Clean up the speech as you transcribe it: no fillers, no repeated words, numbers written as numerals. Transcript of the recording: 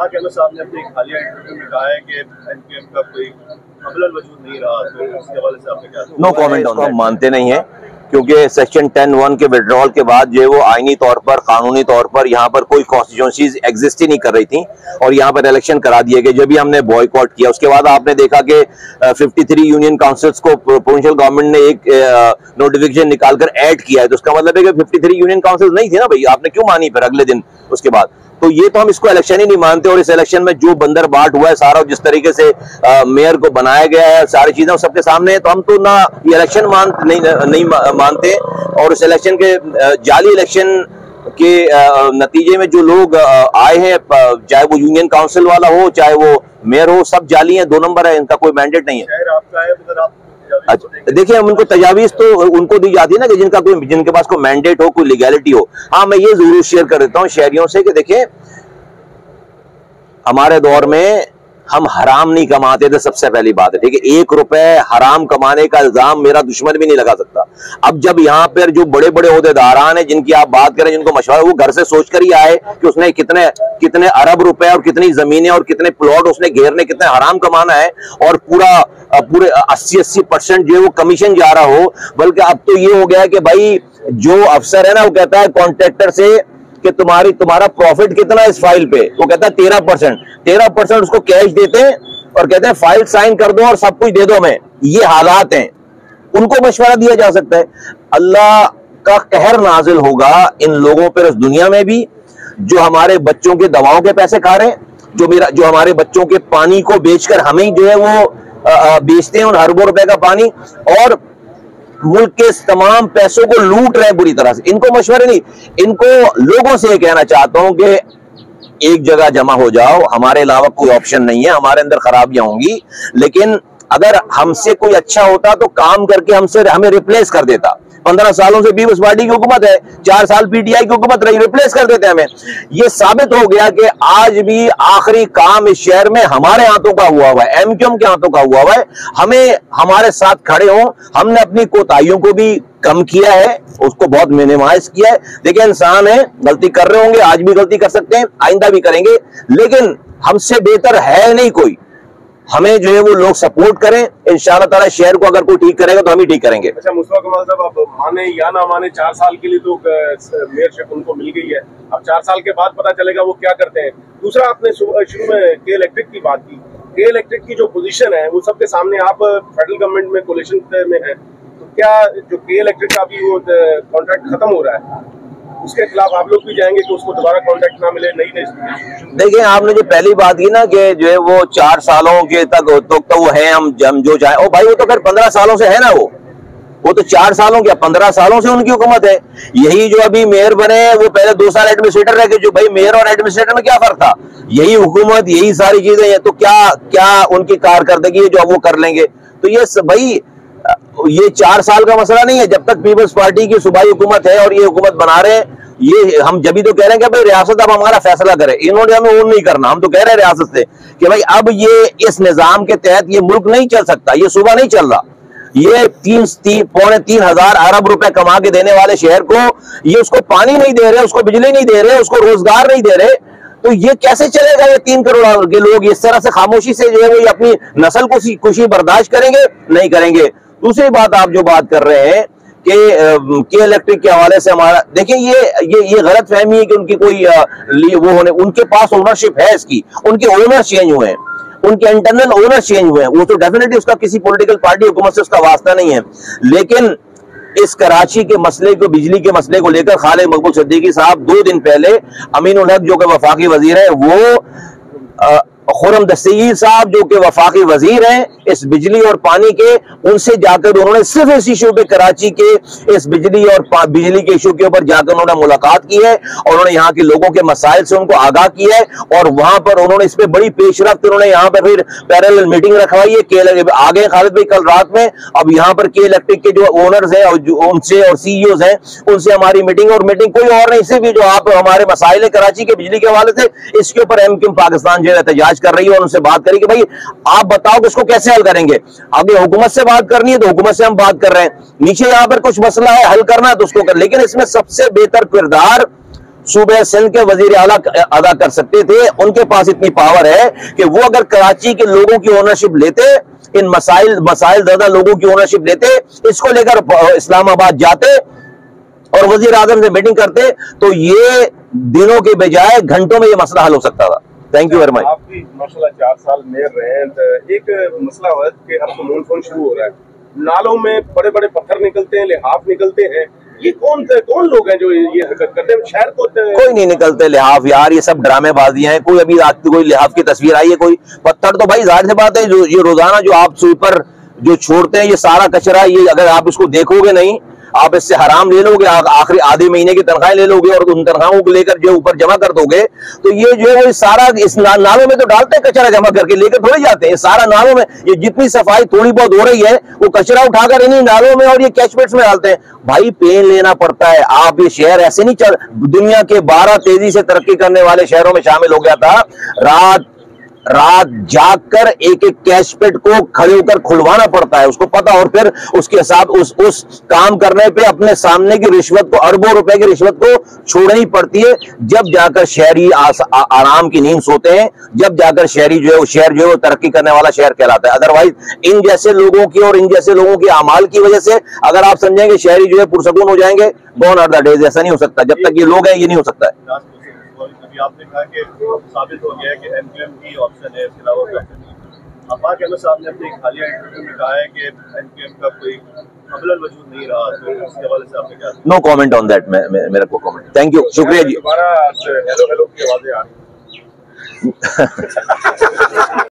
पाक अहमद साहब ने अपने हालिया इंटरव्यू में कहा है कि एमक्यूएम का कोई अमलन वजूद नहीं रहा, तो इसके हवाले से आपने क्या? No comment on that. मानते नहीं है क्योंकि सेक्शन 10(1) के विड्रॉल के बाद जो वो आईनी तौर पर, कानूनी तौर पर यहाँ पर कोई कॉन्स्टिट्यूंसीज एग्जिस्ट ही नहीं कर रही थी और यहाँ पर इलेक्शन करा दिए गए। जब भी हमने बॉयकॉट किया उसके बाद आपने देखा कि 53 यूनियन काउंसिल्स को प्रोविंशियल गवर्नमेंट ने एक नोटिफिकेशन निकालकर ऐड किया है, तो उसका मतलब है कि 53 यूनियन काउंसिल नहीं थे ना भाई, आपने क्यों मानी फिर अगले दिन उसके बाद? तो ये तो हम इसको इलेक्शन ही नहीं मानते। और इस इलेक्शन में जो बंदर बाट हुआ है सारा, जिस तरीके से मेयर को बनाया गया है, सारी चीजें सबके सामने है, तो हम तो ना ये इलेक्शन नहीं मानते। और इस इलेक्शन के जाली इलेक्शन के नतीजे में जो लोग आए हैं, चाहे वो यूनियन काउंसिल वाला हो चाहे वो मेयर हो, सब जाली है, 2 नंबर है, इनका कोई मैंडेट नहीं है। अच्छा देखिए, हम उनको तजावीज तो उनको दी जाती है ना कि जिनके पास कोई मैंडेट हो, कोई लीगैलिटी हो। हाँ, मैं ये जरूर शेयर कर देता हूँ शहरियों से कि देखिए, हमारे दौर में हम हराम नहीं कमाते थे, सबसे पहली बात है, ठीक है। 1 रुपए हराम कमाने का इल्जाम मेरा दुश्मन भी नहीं लगा सकता। अब जब यहाँ पर जो बड़े बड़े ओहदेदारान हैं जिनकी आप बात करें, जिनको मशवरा, वो घर से सोच कर ही आए कि उसने कितने अरब रुपए और कितनी जमीनें और कितने प्लॉट उसने घेरने, कितने हराम कमाना है, और पूरे 80% जो है वो कमीशन जा रहा हो। बल्कि अब तो ये हो गया है कि भाई जो अफसर है ना, वो कहता है कॉन्ट्रैक्टर से कि तुम्हारा प्रॉफिट कितना है इस फाइल पे, वो कहता है 13% उसको कैश देते हैं और कहते हैं फाइल साइन कर दो और सब कुछ दे दो हमें। ये हालात हैं, उनको मशवरा दिया जा सकता है। अल्लाह का कहर नाजिल होगा इन लोगों पर इस दुनिया में भी, जो हमारे बच्चों के दवाओं के पैसे खा रहे हैं, जो हमारे बच्चों के पानी को बेचकर हमें जो है वो बेचते हैं उन अरबों रुपए का पानी, और मुल्क के तमाम पैसों को लूट रहे हैं बुरी तरह से। इनको मशवरे नहीं, इनको लोगों से कहना चाहता हूं कि एक जगह जमा हो जाओ, हमारे अलावा कोई ऑप्शन नहीं है। हमारे अंदर खराबियां होंगी, लेकिन अगर हमसे कोई अच्छा होता तो काम करके हमें रिप्लेस कर देता। 15 सालों से पीपल्स पार्टी की हुकूमत है, 4 साल पीटीआई की हुकूमत रही, रिप्लेस कर देते हमें। ये साबित हो गया कि आज भी आखिरी काम इस शहर में हमारे हाथों का हुआ हुआ है, एमक्यूएम के हाथों का हुआ हुआ है। हमें हमारे साथ खड़े हों, हमने अपनी कोताहियों को भी कम किया है, उसको बहुत मिनिमाइज किया है। देखिए, इंसान है, गलती कर रहे होंगे, आज भी गलती कर सकते हैं, आइंदा भी करेंगे, लेकिन हमसे बेहतर है नहीं कोई। हमें जो है वो लोग सपोर्ट करें, इंशाअल्लाह ताला शहर को अगर कोई ठीक करेगा तो हम ही ठीक करेंगे। अच्छा मुस्तफा कमाल साहब, आप माने या ना माने, 4 साल के लिए तो मेयरशिप उनको मिल गई है, अब 4 साल के बाद पता चलेगा वो क्या करते हैं। दूसरा, आपने शुरू में के इलेक्ट्रिक की बात की, के इलेक्ट्रिक की जो पोजीशन है वो सबके सामने, आप फेडरल गवर्नमेंट में कोलिशन में है, तो क्या जो के इलेक्ट्रिक का भी वो कॉन्ट्रैक्ट खत्म हो रहा है, उसके खिलाफ आप लोग भी जाएंगे कि उसको दोबारा कॉन्ट्रैक्ट ना मिले? नई देखिए, आपने जो पहली बात की ना कि जो है वो 4 सालों के तक तो वो है, हम जो चाहे, ओ भाई वो तो फिर 15 सालों से है ना, वो तो 4 सालों क्या 15 सालों से उनकी हुकूमत है। यही जो अभी मेयर बने वो पहले 2 साल एडमिनिस्ट्रेटर रह गए, जो भाई मेयर और एडमिनिस्ट्रेटर में क्या फर्क था? यही हुकूमत, यही सारी चीजें हैं, तो क्या उनकी कारकर्दगी है जो अब वो कर लेंगे? तो ये 4 साल का मसला नहीं है। जब तक पीपल्स पार्टी की सूबाई हुकूमत है और ये हुकूमत बना रहे हैं, ये हम जब भी तो कह रहे हैं कि भाई रियासत अब हमारा फैसला करे। इन्होंने हमें वो नहीं करना, हम तो कह रहे हैं रियासत से कि भाई अब ये इस निजाम के तहत ये मुल्क नहीं चल सकता, ये सूबा नहीं चल रहा। ये 3.25 हजार अरब रुपए कमा के देने वाले शहर को ये उसको पानी नहीं दे रहे, उसको बिजली नहीं दे रहे, उसको रोजगार नहीं दे रहे, तो ये कैसे चलेगा? ये 3 करोड़ के लोग इस तरह से खामोशी से जो है वो अपनी नस्ल को खुशी बर्दाश्त करेंगे? नहीं करेंगे। दूसरी बात, आप जो बात कर रहे हैं कि इलेक्ट्रिक के हवाले से हमारा, देखिए ये गलत फहमी है कि उनकी कोई वो होने, उनके पास ओनरशिप है इसकी, उनके ओनर चेंज हुए हैं, उनके इंटरनल ओनर चेंज हुए हैं, वो तो डेफिनेटली उसका किसी पॉलिटिकल पार्टी हुकूमत से उसका वास्ता नहीं है। लेकिन इस कराची के मसले को, बिजली के मसले को लेकर खालिद मकबूल सिद्दीकी साहब 2 दिन पहले अमीनुल हक जो कि वफाकी वजीर है, वो खुर्रम दस्तगीर साहब जो कि वफाकी वजीर हैं इस बिजली और पानी के, उनसे जाकर उन्होंने सिर्फ इस इशू पे, कराची के इस बिजली बिजली के इशू के ऊपर जाकर उन्होंने मुलाकात की है और उन्होंने यहाँ के लोगों के मसाइल से उनको आगाह किया है। और वहां पर उन्होंने इस पे बड़ी पेशरफ्त, उन्होंने यहाँ पर फिर पैरेलल मीटिंग रखवाई है। आगे खालिद भाई कल रात में, अब यहाँ पर के इलेक्ट्रिक के जो ओनर्स हैं उनसे और सीईओज हैं उनसे हमारी मीटिंग, और मीटिंग कोई और नहीं, सिर्फ जो आप हमारे मसाइल है कराची के बिजली के हवाले से, इसके ऊपर एमक्यूएम पाकिस्तान जो है एहतजाज कर रही है और उनसे बात करी कि भाई आप बताओ कि इसको कैसे हल करेंगे। आगे हुकूमत से बात करनी है तो हुकूमत से हम बात कर रहे हैं, नीचे यहां पर कुछ मसला है हल करना है तो उसको कर, लेकिन इसमें सबसे बेहतर किरदार सूबे सिंध के वजीर आला अदा कर सकते थे। उनके पास इतनी पावर है कि वो अगर कराची के लोगों की ओनरशिप लेते, इन मसाइल ज्यादा लोगों की ओनरशिप लेते, इसको लेकर इस्लामाबाद जाते और वजीर आजम से मीटिंग करते, तो ये दिनों के बजाय घंटों में ये मसला हल हो सकता था। Thank you very much. आप भी माशाल्लाह 4 साल मेयर रहे हैं, तो एक मसला है कि अब तो मानसून शुरू हो रहा है, नालों में बड़े बड़े पत्थर निकलते हैं, लिहाफ निकलते हैं, ये कौन लोग हैं जो ये हरकत करते हैं? शहर को कोई नहीं निकलते लिहाफ यार, ये सब ड्रामेबाजियां हैं। कोई अभी रात कोई लिहाफ की तस्वीर आई है? कोई पत्थर तो भाई जाहिर सी बात है, जो ये रोजाना जो आप स्वीपर जो छोड़ते हैं, ये सारा कचरा, ये अगर आप इसको देखोगे नहीं, आप इससे हराम ले लोगे, आखिरी आधे महीने की तनख्वाहें ले लोगे और उन तनख्वाहों को लेकर जो ऊपर जमा कर दोगे, तो ये जो है वो सारा इस नालों में तो डालते हैं कचरा, जमा करके लेकर थोड़े जाते हैं। सारा नालों में ये जितनी सफाई थोड़ी बहुत हो रही है, वो कचरा उठाकर इन्हीं नालों में और ये कैचमेंट्स में डालते हैं। भाई पेन लेना पड़ता है। आप ये शहर ऐसे नहीं चल, दुनिया के 12 तेजी से तरक्की करने वाले शहरों में शामिल हो गया था। रात जागकर एक एक कैश पेट को खड़े होकर खुलवाना पड़ता है, उसको पता, और फिर उसके हिसाब उस काम करने पे अपने सामने की रिश्वत को, अरबों रुपए की रिश्वत को छोड़नी पड़ती है, जब जाकर शहरी आराम की नींद सोते हैं, जब जाकर शहरी जो है वो शहर जो है वो तरक्की करने वाला शहर कहलाता है। अदरवाइज इन जैसे लोगों की और इन जैसे लोगों के अमाल की वजह से अगर आप समझेंगे शहरी जो है पुरसकून हो जाएंगे, गॉन आर द डेज, ऐसा नहीं हो सकता। जब तक ये लोग हैं ये नहीं हो सकता है। आपने कहा कि साबित हो गया है कि एनकेएम की ऑप्शन है, इसके अलावा अब्बास अहमद साहब ने अपने हालिया इंटरव्यू में कहा है कि एनकेएम का कोई मबलग वजूद नहीं रहा, तो उसके हवाले से आपने क्या? नो कमेंट ऑन दैट, मेरा को कमेंट। थैंक यू, शुक्रिया जी। दोबारा हेलो हेलो की आवाजें आ रही हैं।